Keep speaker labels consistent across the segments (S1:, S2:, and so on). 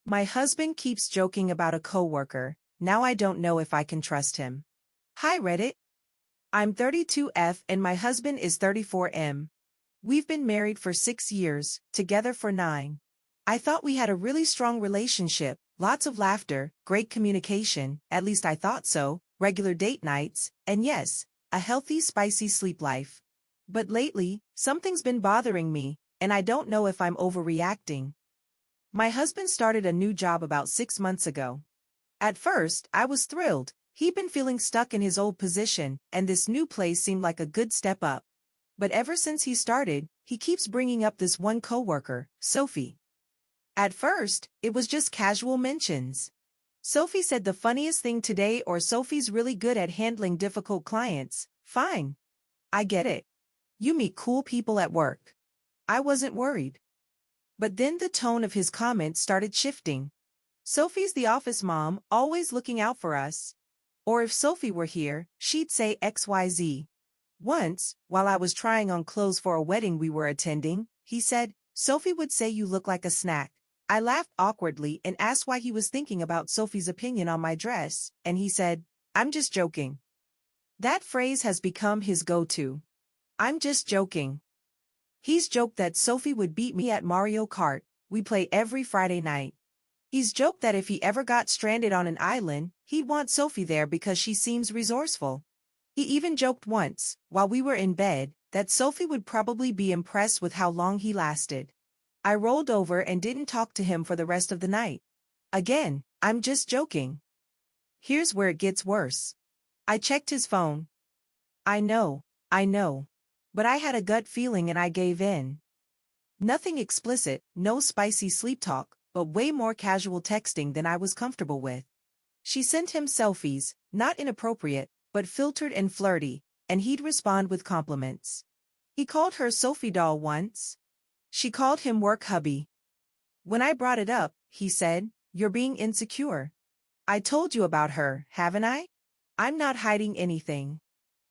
S1: My husband keeps joking about a coworker. Now I don't know if I can trust him. Hi Reddit. I'm 32F and my husband is 34M. We've been married for 6 years, together for 9. I thought we had a really strong relationship, lots of laughter, great communication, at least I thought so, regular date nights, and yes, a healthy spicy sleep life. But lately, something's been bothering me, and I don't know if I'm overreacting. My husband started a new job about 6 months ago. At first, I was thrilled. He'd been feeling stuck in his old position, and this new place seemed like a good step up. But ever since he started, he keeps bringing up this one coworker, Sophie. At first, it was just casual mentions. Sophie said the funniest thing today, or Sophie's really good at handling difficult clients. Fine. I get it. You meet cool people at work. I wasn't worried. But then the tone of his comments started shifting. Sophie's the office mom, always looking out for us. Or if Sophie were here, she'd say XYZ. Once, while I was trying on clothes for a wedding we were attending, he said, Sophie would say you look like a snack. I laughed awkwardly and asked why he was thinking about Sophie's opinion on my dress, and he said, I'm just joking. That phrase has become his go-to. I'm just joking. He's joked that Sophie would beat me at Mario Kart. We play every Friday night. He's joked that if he ever got stranded on an island, he'd want Sophie there because she seems resourceful. He even joked once, while we were in bed, that Sophie would probably be impressed with how long he lasted. I rolled over and didn't talk to him for the rest of the night. Again, I'm just joking. Here's where it gets worse. I checked his phone. I know. But I had a gut feeling and I gave in. Nothing explicit, no spicy sleep talk, but way more casual texting than I was comfortable with. She sent him selfies, not inappropriate, but filtered and flirty, and he'd respond with compliments. He called her Sophie doll once. She called him work hubby. When I brought it up, he said, You're being insecure. I told you about her, haven't I? I'm not hiding anything.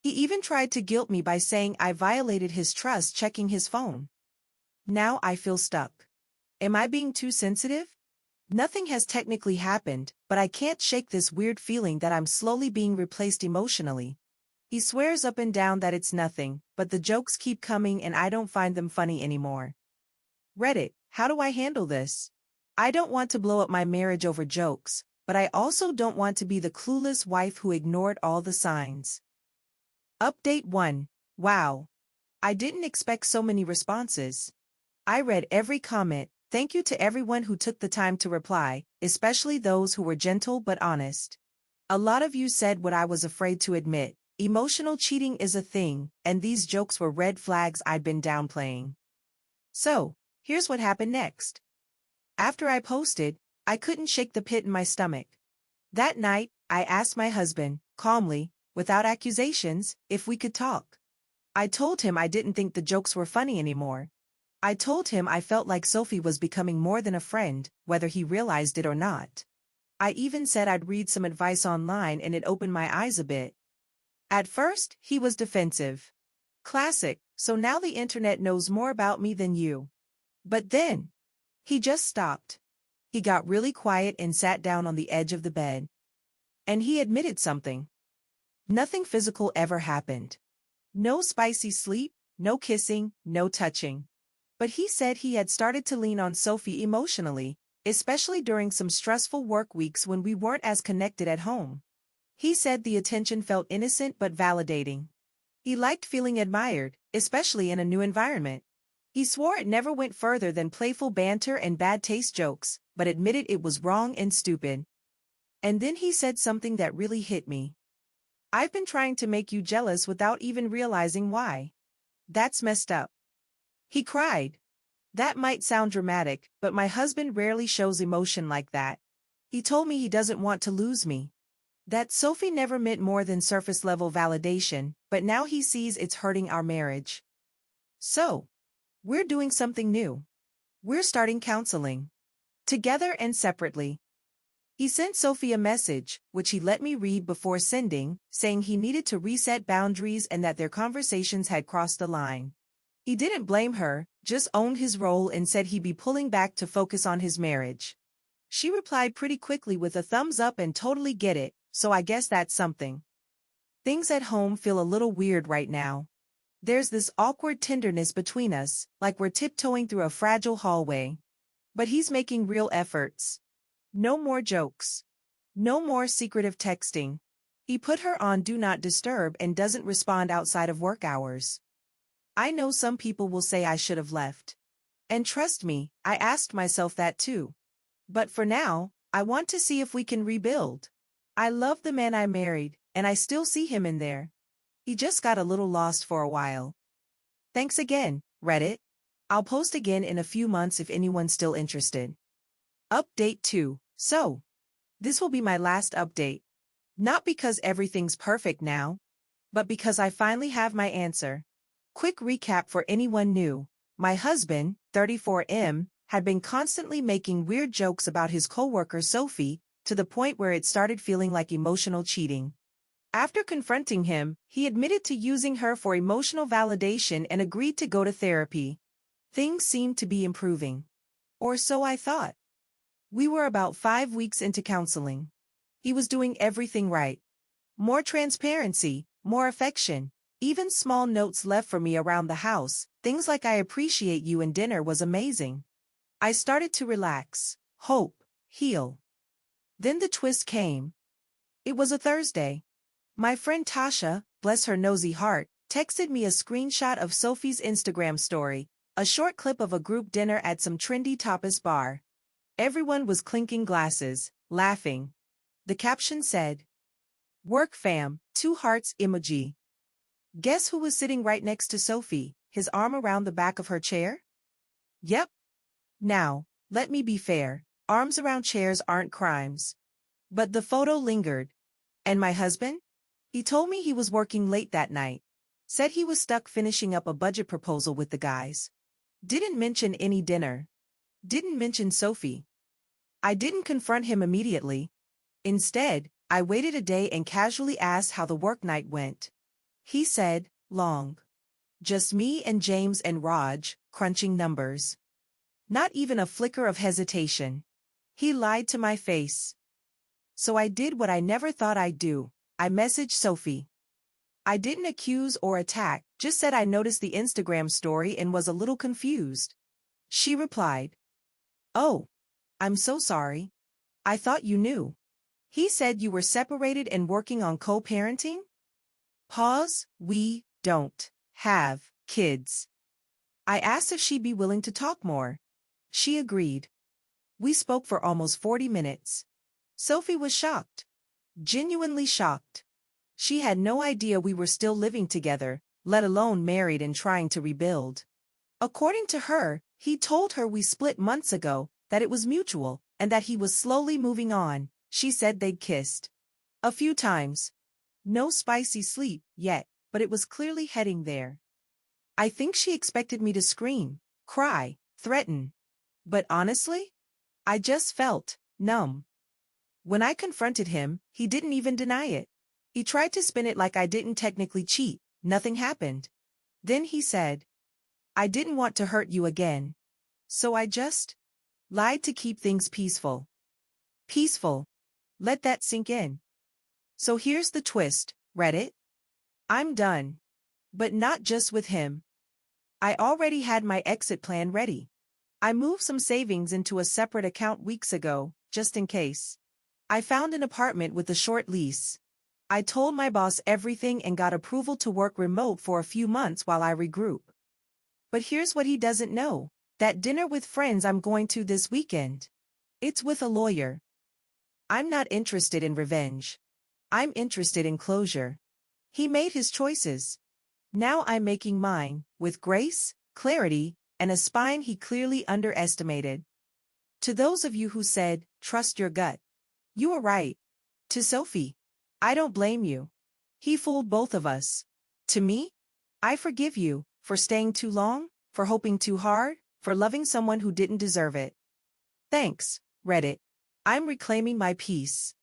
S1: He even tried to guilt me by saying I violated his trust checking his phone. Now I feel stuck. Am I being too sensitive? Nothing has technically happened, but I can't shake this weird feeling that I'm slowly being replaced emotionally. He swears up and down that it's nothing, but the jokes keep coming and I don't find them funny anymore. Reddit, how do I handle this? I don't want to blow up my marriage over jokes, but I also don't want to be the clueless wife who ignored all the signs. Update 1. Wow. I didn't expect so many responses. I read every comment. Thank you to everyone who took the time to reply, especially those who were gentle but honest. A lot of you said what I was afraid to admit. Emotional cheating is a thing, and these jokes were red flags I'd been downplaying. So, here's what happened next. After I posted, I couldn't shake the pit in my stomach. That night, I asked my husband, calmly, without accusations, if we could talk. I told him I didn't think the jokes were funny anymore. I told him I felt like Sophie was becoming more than a friend, whether he realized it or not. I even said I'd read some advice online and it opened my eyes a bit. At first, he was defensive. Classic, so now the internet knows more about me than you. But then, he just stopped. He got really quiet and sat down on the edge of the bed. And he admitted something. Nothing physical ever happened. No spicy sleep, no kissing, no touching. But he said he had started to lean on Sophie emotionally, especially during some stressful work weeks when we weren't as connected at home. He said the attention felt innocent but validating. He liked feeling admired, especially in a new environment. He swore it never went further than playful banter and bad taste jokes, but admitted it was wrong and stupid. And then he said something that really hit me. I've been trying to make you jealous without even realizing why. That's messed up. He cried. That might sound dramatic, but my husband rarely shows emotion like that. He told me he doesn't want to lose me. That Sophie never meant more than surface-level validation, but now he sees it's hurting our marriage. So, we're doing something new. We're starting counseling. Together and separately. He sent Sophie a message, which he let me read before sending, saying he needed to reset boundaries and that their conversations had crossed the line. He didn't blame her, just owned his role and said he'd be pulling back to focus on his marriage. She replied pretty quickly with a thumbs up and totally get it, so I guess that's something. Things at home feel a little weird right now. There's this awkward tenderness between us, like we're tiptoeing through a fragile hallway. But he's making real efforts. No more jokes. No more secretive texting. He put her on Do Not Disturb and doesn't respond outside of work hours. I know some people will say I should have left. And trust me, I asked myself that too. But for now, I want to see if we can rebuild. I love the man I married, and I still see him in there. He just got a little lost for a while. Thanks again, Reddit. I'll post again in a few months if anyone's still interested. Update 2. So, this will be my last update. Not because everything's perfect now, but because I finally have my answer. Quick recap for anyone new. My husband, 34M, had been constantly making weird jokes about his coworker Sophie, to the point where it started feeling like emotional cheating. After confronting him, he admitted to using her for emotional validation and agreed to go to therapy. Things seemed to be improving. Or so I thought. We were about 5 weeks into counseling. He was doing everything right. More transparency, more affection, even small notes left for me around the house, things like I appreciate you and dinner was amazing. I started to relax, hope, heal. Then the twist came. It was a Thursday. My friend Tasha, bless her nosy heart, texted me a screenshot of Sophie's Instagram story, a short clip of a group dinner at some trendy tapas bar. Everyone was clinking glasses, laughing. The caption said, "Work fam, 2 hearts emoji." Guess who was sitting right next to Sophie, his arm around the back of her chair? Yep. Now, let me be fair, arms around chairs aren't crimes. But the photo lingered. And my husband? He told me he was working late that night. Said he was stuck finishing up a budget proposal with the guys. Didn't mention any dinner. Didn't mention Sophie. I didn't confront him immediately. Instead, I waited a day and casually asked how the work night went. He said, long. Just me and James and Raj, crunching numbers. Not even a flicker of hesitation. He lied to my face. So I did what I never thought I'd do. I messaged Sophie. I didn't accuse or attack, just said I noticed the Instagram story and was a little confused. She replied, "Oh, I'm so sorry. I thought you knew. He said you were separated and working on co-parenting?" Pause. We don't have kids. I asked if she'd be willing to talk more. She agreed. We spoke for almost 40 minutes. Sophie was shocked. Genuinely shocked. She had no idea we were still living together, let alone married and trying to rebuild. According to her, he told her we split months ago, that it was mutual, and that he was slowly moving on. She said they'd kissed a few times. No spicy sleep yet, but it was clearly heading there. I think she expected me to scream, cry, threaten. But honestly, I just felt numb. When I confronted him, he didn't even deny it. He tried to spin it like I didn't technically cheat, nothing happened. Then he said, "I didn't want to hurt you again. So I just lied to keep things peaceful." Peaceful. Let that sink in. So here's the twist, Reddit. I'm done. But not just with him. I already had my exit plan ready. I moved some savings into a separate account weeks ago, just in case. I found an apartment with a short lease. I told my boss everything and got approval to work remote for a few months while I regroup. But here's what he doesn't know. That dinner with friends I'm going to this weekend. It's with a lawyer. I'm not interested in revenge. I'm interested in closure. He made his choices. Now I'm making mine, with grace, clarity, and a spine he clearly underestimated. To those of you who said, trust your gut. You were right. To Sophie, I don't blame you. He fooled both of us. To me, I forgive you, for staying too long, for hoping too hard, for loving someone who didn't deserve it. Thanks, Reddit. I'm reclaiming my peace.